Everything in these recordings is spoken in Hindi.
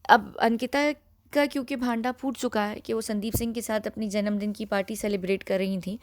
अब अंकिता का क्योंकि भांडा फूट चुका है कि वो संदीप सिंह के साथ अपनी जन्मदिन की पार्टी सेलिब्रेट कर रही थी,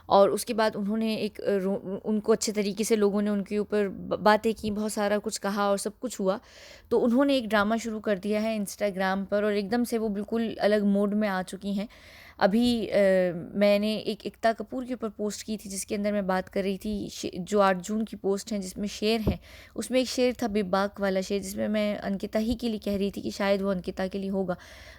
और उसके बाद उन्होंने उनको अच्छे तरीके से लोगों ने उनके ऊपर बातें की, बहुत सारा कुछ कहा और सब कुछ हुआ। तो उन्होंने एक ड्रामा शुरू कर दिया है इंस्टाग्राम पर, और एकदम से वो बिल्कुल अलग मोड में आ चुकी हैं। अभी मैंने एक एकता कपूर के ऊपर पोस्ट की थी जिसके अंदर मैं बात कर रही थी, जो 8 जून की पोस्ट है जिसमें शेर है, उसमें एक शेर था बेबाक वाला शेर, जिसमें मैं अंकिता ही के लिए कह रही थी कि शायद वो अंकिता के लिए होगा।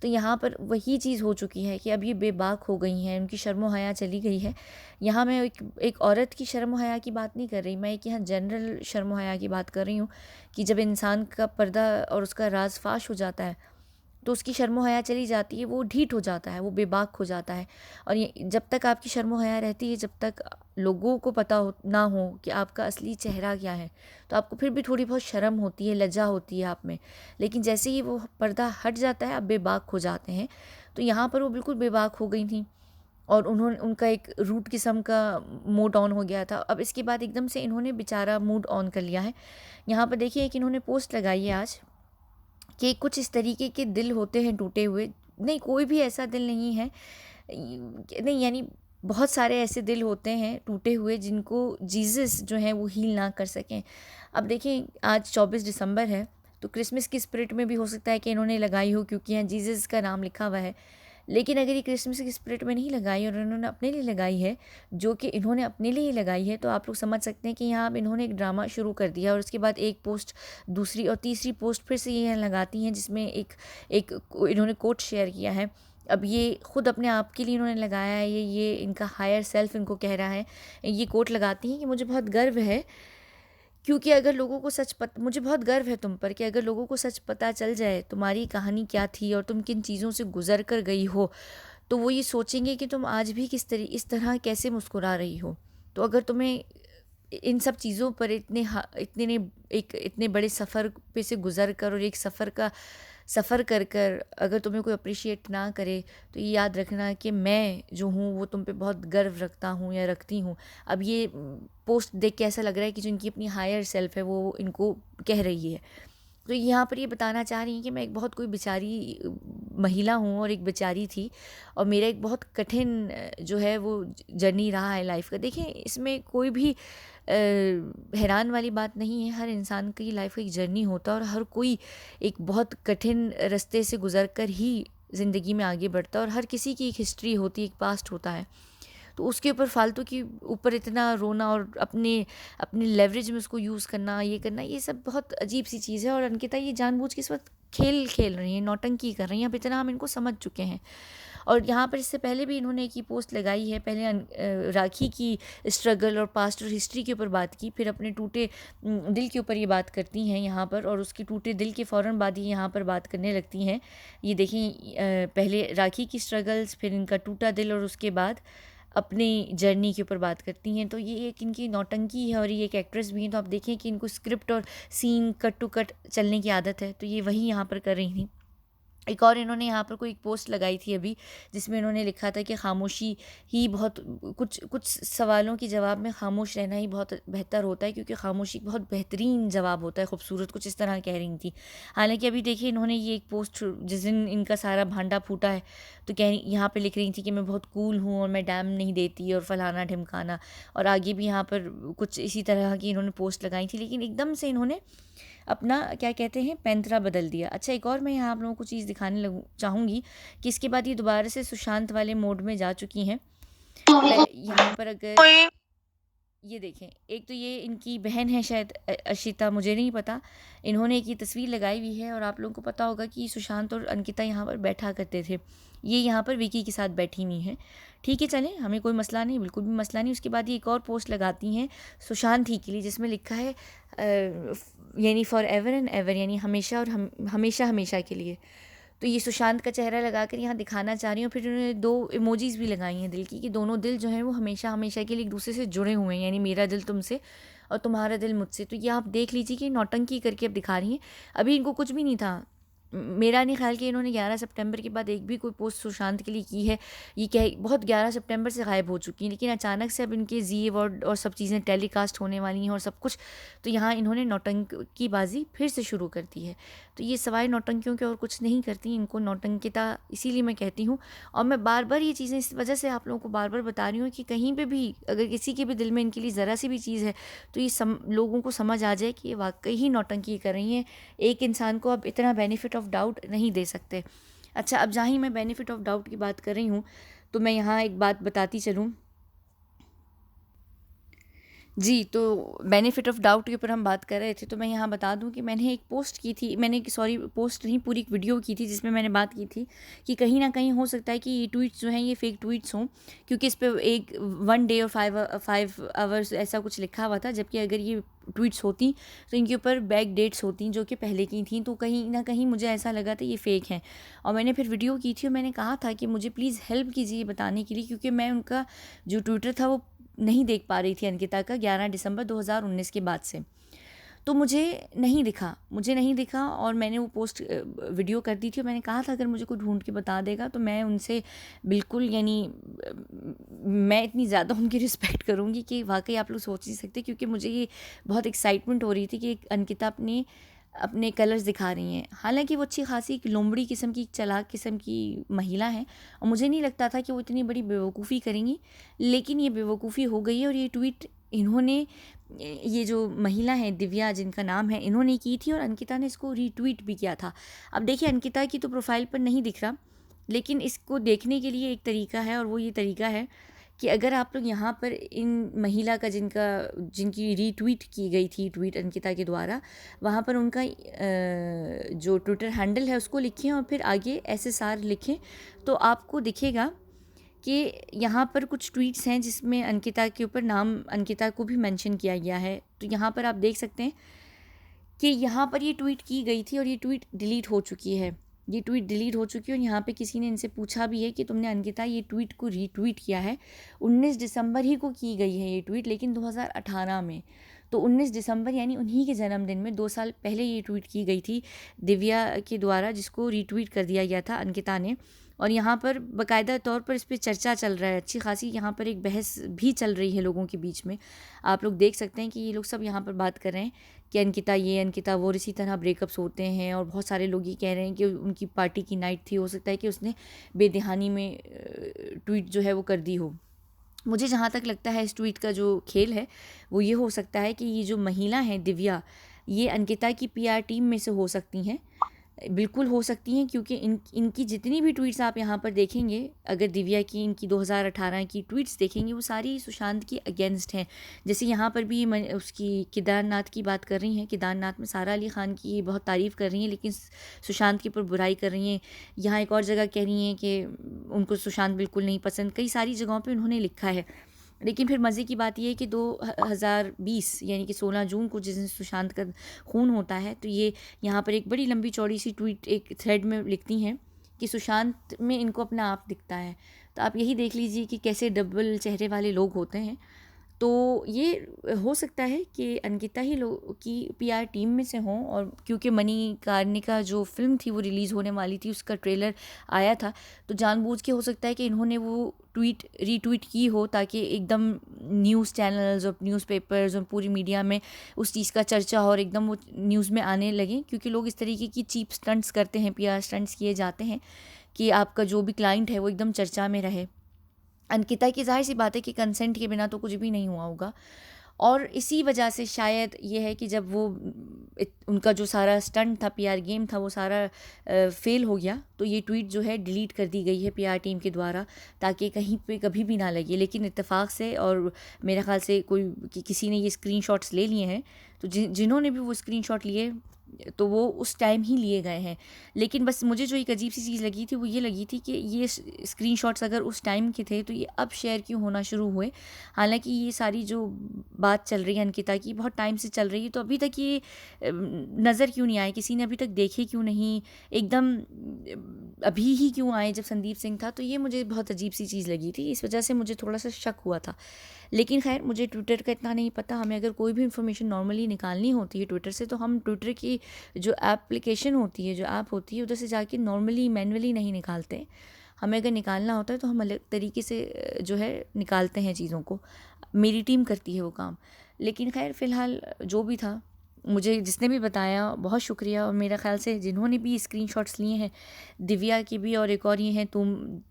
तो यहाँ पर वही चीज़ हो चुकी है कि अब ये बेबाक हो गई हैं, उनकी शर्म हया चली गई है। यहाँ मैं एक औरत की शर्म हया की बात नहीं कर रही, मैं एक यहाँ जनरल शर्म हया की बात कर रही हूँ कि जब इंसान का पर्दा और उसका राज फाश हो जाता है तो उसकी शर्म हया चली जाती है, वो ढीठ हो जाता है, वो बेबाक हो जाता है। और ये जब तक आपकी शर्म हया रहती है, जब तक लोगों को पता हो ना हो कि आपका असली चेहरा क्या है, तो आपको फिर भी थोड़ी बहुत शर्म होती है, लज्जा होती है आप में। लेकिन जैसे ही वो पर्दा हट जाता है आप बेबाक हो जाते हैं। तो यहाँ पर वो बिल्कुल बेबाक हो गई थी, और उनका एक रूट किस्म का मूड ऑन हो गया था। अब इसके बाद एकदम से इन्होंने बेचारा मूड ऑन कर लिया है। यहाँ पर देखिए एक इन्होंने पोस्ट लगाई है आज कि कुछ इस तरीके के दिल होते हैं टूटे हुए। नहीं, कोई भी ऐसा दिल नहीं है, नहीं यानी बहुत सारे ऐसे दिल होते हैं टूटे हुए जिनको जीसस जो है वो हील ना कर सकें। अब देखें आज 24 दिसंबर है, तो क्रिसमस की स्पिरिट में भी हो सकता है कि इन्होंने लगाई हो क्योंकि यहाँ जीसस का नाम लिखा हुआ है। लेकिन अगर ये क्रिसमस की स्पिरिट में नहीं लगाई और इन्होंने अपने लिए लगाई है, जो कि इन्होंने अपने लिए ही लगाई है, तो आप लोग समझ सकते हैं कि यहाँ अब इन्होंने एक ड्रामा शुरू कर दिया। और उसके बाद एक पोस्ट, दूसरी और तीसरी पोस्ट फिर से ये लगाती हैं जिसमें एक इन्होंने कोट शेयर किया है। अब ये खुद अपने आप के लिए इन्होंने लगाया है, ये इनका हायर सेल्फ इनको कह रहा है। ये कोट लगाती हैं कि मुझे बहुत गर्व है, क्योंकि अगर लोगों को मुझे बहुत गर्व है तुम पर, कि अगर लोगों को सच पता चल जाए तुम्हारी कहानी क्या थी और तुम किन चीज़ों से गुजर कर गई हो, तो वो ये सोचेंगे कि तुम आज भी इस तरह कैसे मुस्कुरा रही हो। तो अगर तुम्हें इन सब चीज़ों पर इतने बड़े सफ़र पे से गुजर कर और एक सफ़र कर कर अगर तुम्हें कोई अप्रिशिएट ना करे, तो ये याद रखना कि मैं जो हूँ वो तुम पे बहुत गर्व रखता हूँ या रखती हूँ। अब ये पोस्ट देख के ऐसा लग रहा है कि जो इनकी अपनी हायर सेल्फ है वो इनको कह रही है। तो यहाँ पर ये बताना चाह रही हैं कि मैं एक बहुत कोई बेचारी महिला हूँ और एक बेचारी थी, और मेरा एक बहुत कठिन जो है वो जर्नी रहा है लाइफ का। देखें इसमें कोई भी हैरान वाली बात नहीं है, हर इंसान की लाइफ का एक जर्नी होता है और हर कोई एक बहुत कठिन रास्ते से गुजर कर ही ज़िंदगी में आगे बढ़ता है, और हर किसी की एक हिस्ट्री होती है, एक पास्ट होता है। तो उसके ऊपर फालतू की ऊपर इतना रोना और अपने अपने लेवरेज में उसको यूज़ करना, ये करना, ये सब बहुत अजीब सी चीज़ है। और अंकिता ये जानबूझ के इस वक्त खेल खेल रही हैं, नौटंकी कर रही हैं, अब इतना हम इनको समझ चुके हैं। और यहाँ पर इससे पहले भी इन्होंने एक ही पोस्ट लगाई है, पहले राखी की स्ट्रगल और पास्ट और हिस्ट्री के ऊपर बात की, फिर अपने टूटे दिल के ऊपर ये बात करती हैं यहाँ पर, और उसके टूटे दिल के फ़ौरन बाद ही यहाँ पर बात करने लगती हैं। ये देखें पहले राखी की स्ट्रगल्स, फिर इनका टूटा दिल, और उसके बाद अपनी जर्नी के ऊपर बात करती हैं। तो ये एक इनकी नौटंकी है, और ये एक एक्ट्रेस भी हैं, तो आप देखें कि इनको स्क्रिप्ट और सीन कट टू कट चलने की आदत है, तो ये वही यहाँ पर कर रही थी। एक और इन्होंने यहाँ पर कोई एक पोस्ट लगाई थी अभी, जिसमें इन्होंने लिखा था कि खामोशी ही बहुत, कुछ कुछ सवालों के जवाब में खामोश रहना ही बहुत बेहतर होता है, क्योंकि खामोशी बहुत बेहतरीन जवाब होता है, खूबसूरत, कुछ इस तरह कह रही थी। हालांकि अभी देखिए इन्होंने ये एक पोस्ट जिस दिन इनका सारा भांडा फूटा है, तो यहाँ पर लिख रही थी कि मैं बहुत कूल हूँ और मैं डैम नहीं देती और फलाना ढिमकाना, और आगे भी यहाँ पर कुछ इसी तरह की इन्होंने पोस्ट लगाई थी। लेकिन एकदम से इन्होंने अपना क्या कहते हैं पैंतरा बदल दिया। अच्छा, एक और मैं यहाँ आप लोगों को चीज़ दिखाने चाहूँगी कि इसके बाद ये दोबारा से सुशांत वाले मोड में जा चुकी हैं। यहाँ पर अगर ये देखें, एक तो ये इनकी बहन है शायद अशिता, मुझे नहीं पता, इन्होंने एक ये तस्वीर लगाई हुई है, और आप लोगों को पता होगा कि सुशांत और अंकिता यहाँ पर बैठा करते थे, ये यहाँ पर विकी के साथ बैठी हुई हैं। ठीक है, चलें, हमें कोई मसला नहीं, बिल्कुल भी मसला नहीं। उसके बाद ये एक और पोस्ट लगाती हैं सुशांत ही के लिए, जिसमें लिखा है यानी फॉर एवर एंड एवर, यानी हमेशा और हमेशा हमेशा के लिए। तो ये सुशांत का चेहरा लगाकर यहाँ दिखाना चाह रही हूँ। फिर उन्होंने 2 इमोजीज़ भी लगाई हैं दिल की, कि दोनों दिल जो हैं वो हमेशा हमेशा के लिए एक दूसरे से जुड़े हुए हैं, यानी मेरा दिल तुमसे और तुम्हारा दिल मुझसे। तो ये आप देख लीजिए कि नौटंकी करके अब दिखा रही हैं। अभी इनको कुछ भी नहीं था, मेरा नहीं ख्याल कि इन्होंने 11 सितंबर के बाद एक भी कोई पोस्ट सुशांत के लिए की है। ये क्या बहुत 11 सितंबर से गायब हो चुकी हैं, लेकिन अचानक से अब इनके जी अवार्ड और सब चीज़ें टेलीकास्ट होने वाली हैं और सब कुछ, तो यहाँ इन्होंने नौटंकी बाजी फिर से शुरू कर दी है। तो ये सवाए नौटंकियों के और कुछ नहीं करती, इनको नौटंकिता इसीलिए मैं कहती हूँ। और मैं बार बार ये चीज़ें इस वजह से आप लोगों को बार बार बता रही हूँ कि कहीं पे भी अगर किसी के भी दिल में इनके लिए ज़रा सी भी चीज़ है, तो ये लोगों को समझ आ जाए कि ये वाकई ही नौटंकी कर रही हैं। एक इंसान को अब इतना बेनिफिट ऑफ डाउट नहीं दे सकते। अच्छा, अब जहाँ ही मैं बेनिफिट ऑफ डाउट की बात कर रही हूँ, तो मैं यहाँ एक बात बताती चलूँ। जी, तो बेनिफिट ऑफ डाउट के ऊपर हम बात कर रहे थे, तो मैं यहाँ बता दूँ कि मैंने एक पोस्ट की थी, पोस्ट नहीं, पूरी एक वीडियो की थी जिसमें मैंने बात की थी कि कहीं ना कहीं हो सकता है कि ये ट्वीट्स जो हैं ये फेक ट्वीट्स हों, क्योंकि इस पे एक 1 डे और 5 आवर्स ऐसा कुछ लिखा हुआ था, जबकि अगर ये ट्वीट्स होती तो इनके ऊपर बैक डेट्स होती जो कि पहले की थी। तो कहीं ना कहीं मुझे ऐसा लगा था ये फ़ेक हैं, और मैंने फिर वीडियो की थी और मैंने कहा था कि मुझे प्लीज़ हेल्प कीजिए बताने के लिए, क्योंकि मैं उनका जो ट्विटर था वो नहीं देख पा रही थी अंकिता का 11 दिसंबर 2019 के बाद से। तो मुझे नहीं दिखा और मैंने वो पोस्ट वीडियो कर दी थी और मैंने कहा था अगर मुझे कोई ढूंढ के बता देगा तो मैं उनसे बिल्कुल, यानी मैं इतनी ज़्यादा उनकी रिस्पेक्ट करूँगी कि वाकई आप लोग सोच नहीं सकते, क्योंकि मुझे ये बहुत एक्साइटमेंट हो रही थी कि अंकिता अपने अपने कलर्स दिखा रही हैं। हालांकि वो अच्छी खासी एक लोमड़ी किस्म की, चालाक किस्म की महिला हैं और मुझे नहीं लगता था कि वो इतनी बड़ी बेवकूफ़ी करेंगी, लेकिन ये बेवकूफ़ी हो गई है। और ये ट्वीट इन्होंने, ये जो महिला है दिव्या जिनका नाम है, इन्होंने की थी और अंकिता ने इसको रीट्वीट भी किया था। अब देखिए, अंकिता की तो प्रोफाइल पर नहीं दिख रहा, लेकिन इसको देखने के लिए एक तरीका है, और वो ये तरीका है कि अगर आप लोग यहाँ पर इन महिला का जिनकी रीट्वीट की गई थी ट्वीट अंकिता के द्वारा, वहाँ पर उनका जो ट्विटर हैंडल है उसको लिखें और फिर आगे SSR लिखें, तो आपको दिखेगा कि यहाँ पर कुछ ट्वीट्स हैं जिसमें अंकिता के ऊपर नाम अंकिता को भी मेंशन किया गया है। तो यहाँ पर आप देख सकते हैं कि यहाँ पर ये ट्वीट की गई थी और ये ट्वीट डिलीट हो चुकी है। ये ट्वीट डिलीट हो चुकी है और यहाँ पे किसी ने इनसे पूछा भी है कि तुमने अंकिता ये ट्वीट को रीट्वीट किया है, 19 दिसंबर ही को की गई है ये ट्वीट, लेकिन 2018 में। तो 19 दिसंबर यानी उन्हीं के जन्मदिन में 2 साल पहले ये ट्वीट की गई थी दिव्या के द्वारा, जिसको रीट्वीट कर दिया गया था अंकिता ने। और यहाँ पर बाकायदा तौर पर इस पर चर्चा चल रहा है, अच्छी खासी यहाँ पर एक बहस भी चल रही है लोगों के बीच में। आप लोग देख सकते हैं कि ये लोग सब यहाँ पर बात कर रहे हैं कि अंकिता ये अंकिता वो, इसी तरह ब्रेकअप्स होते हैं। और बहुत सारे लोग ये कह रहे हैं कि उनकी पार्टी की नाइट थी, हो सकता है कि उसने बेदहानी में ट्वीट जो है वो कर दी हो। मुझे जहाँ तक लगता है इस ट्वीट का जो खेल है वो ये हो सकता है कि ये जो महिला है दिव्या, ये अंकिता की PR टीम में से हो सकती हैं, बिल्कुल हो सकती हैं, क्योंकि इनकी जितनी भी ट्वीट्स आप यहाँ पर देखेंगे, अगर दिव्या की इनकी 2018 की ट्वीट्स देखेंगे, वो सारी सुशांत की अगेंस्ट हैं। जैसे यहाँ पर भी उसकी केदारनाथ की बात कर रही हैं, केदारनाथ में सारा अली ख़ान की बहुत तारीफ़ कर रही हैं, लेकिन सुशांत के ऊपर बुराई कर रही हैं। यहाँ एक और जगह कह रही हैं कि उनको सुशांत बिल्कुल नहीं पसंद, कई सारी जगहों पर उन्होंने लिखा है। लेकिन फिर मज़े की बात यह है कि 2020 यानी कि 16 जून को जिस दिन सुशांत का खून होता है, तो ये यहाँ पर एक बड़ी लंबी चौड़ी सी ट्वीट एक थ्रेड में लिखती हैं कि सुशांत में इनको अपना आप दिखता है। तो आप यही देख लीजिए कि कैसे डबल चेहरे वाले लोग होते हैं। तो ये हो सकता है कि अंकिता ही लोग की PR टीम में से हों, और क्योंकि मणिकर्णिका जो फ़िल्म थी वो रिलीज़ होने वाली थी, उसका ट्रेलर आया था, तो जानबूझ के हो सकता है कि इन्होंने वो ट्वीट रीट्वीट की हो ताकि एकदम न्यूज़ चैनल्स और न्यूज़पेपर्स और पूरी मीडिया में उस चीज़ का चर्चा हो और एकदम वो न्यूज़ में आने लगे, क्योंकि लोग इस तरीके की चीप स्टंट्स करते हैं, PR स्टंट्स किए जाते हैं कि आपका जो भी क्लाइंट है वो एकदम चर्चा में रहे। अंकिता की ज़ाहिर सी बात है कि कंसेंट के बिना तो कुछ भी नहीं हुआ होगा, और इसी वजह से शायद ये है कि जब वो उनका जो सारा स्टंट था, PR गेम था, वो सारा फेल हो गया, तो ये ट्वीट जो है डिलीट कर दी गई है PR टीम के द्वारा, ताकि कहीं पे कभी भी ना लगे। लेकिन इत्तेफाक से, और मेरे ख्याल से किसी ने ये स्क्रीनशॉट्स ले लिए हैं, तो जिन्होंने भी वो स्क्रीनशॉट लिए तो वो उस टाइम ही लिए गए हैं। लेकिन बस मुझे जो एक अजीब सी चीज़ लगी थी वो ये लगी थी कि ये स्क्रीनशॉट्स अगर उस टाइम के थे तो ये अब शेयर क्यों होना शुरू हुए। हालांकि ये सारी जो बात चल रही है अंकिता की बहुत टाइम से चल रही है, तो अभी तक ये नज़र क्यों नहीं आए, किसी ने अभी तक देखे क्यों नहीं। एकदम अभी ही क्यों आए जब संदीप सिंह था, तो ये मुझे बहुत अजीब सी चीज़ लगी थी। इस वजह से मुझे थोड़ा सा शक हुआ था। लेकिन खैर मुझे ट्विटर का इतना नहीं पता। हमें अगर कोई भी इन्फॉर्मेशन नॉर्मली निकालनी होती है ट्विटर से, तो हम ट्विटर की जो एप्लीकेशन होती है, जो ऐप होती है, उधर से जाके नॉर्मली मैनुअली नहीं निकालते। हमें अगर निकालना होता है तो हम अलग तरीके से जो है निकालते हैं चीज़ों को। मेरी टीम करती है वो काम। लेकिन खैर फ़िलहाल जो भी था, मुझे जिसने भी बताया बहुत शुक्रिया। और मेरा ख़्याल से जिन्होंने भी स्क्रीनशॉट्स लिए हैं, दिव्या की भी और एक और ये हैं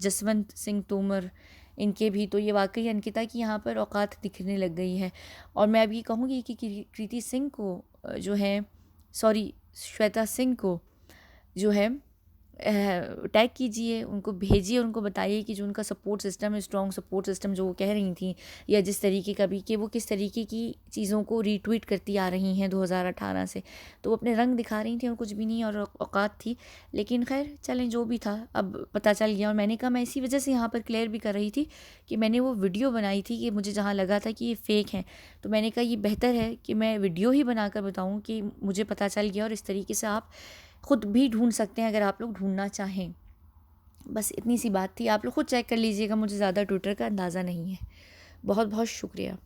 जसवंत सिंह तोमर, इनके भी, तो ये वाकई अंकिता की यहाँ पर औकात दिखने लग गई है। और मैं अब ये कहूँगी कि कृति सिंह को जो है, सॉरी, श्वेता सिंह को जो है टैग कीजिए, उनको भेजिए, उनको बताइए कि जो उनका सपोर्ट सिस्टम है, स्ट्रॉन्ग सपोर्ट सिस्टम जो वो कह रही थी, या जिस तरीके का भी, कि वो किस तरीके की चीज़ों को रीट्वीट करती आ रही हैं 2018 से। तो वो अपने रंग दिखा रही थी और कुछ भी नहीं और औकात थी। लेकिन खैर चलें, जो भी था अब पता चल गया। और मैंने कहा, मैं इसी वजह से यहाँ पर क्लियर भी कर रही थी कि मैंने वो वीडियो बनाई थी कि मुझे जहाँ लगा था कि ये फ़ेक है, तो मैंने कहा ये बेहतर है कि मैं वीडियो ही बनाकर बताऊँ कि मुझे पता चल गया। और इस तरीके से आप खुद भी ढूंढ सकते हैं अगर आप लोग ढूंढना चाहें। बस इतनी सी बात थी। आप लोग खुद चेक कर लीजिएगा, मुझे ज़्यादा ट्विटर का अंदाज़ा नहीं है। बहुत बहुत शुक्रिया।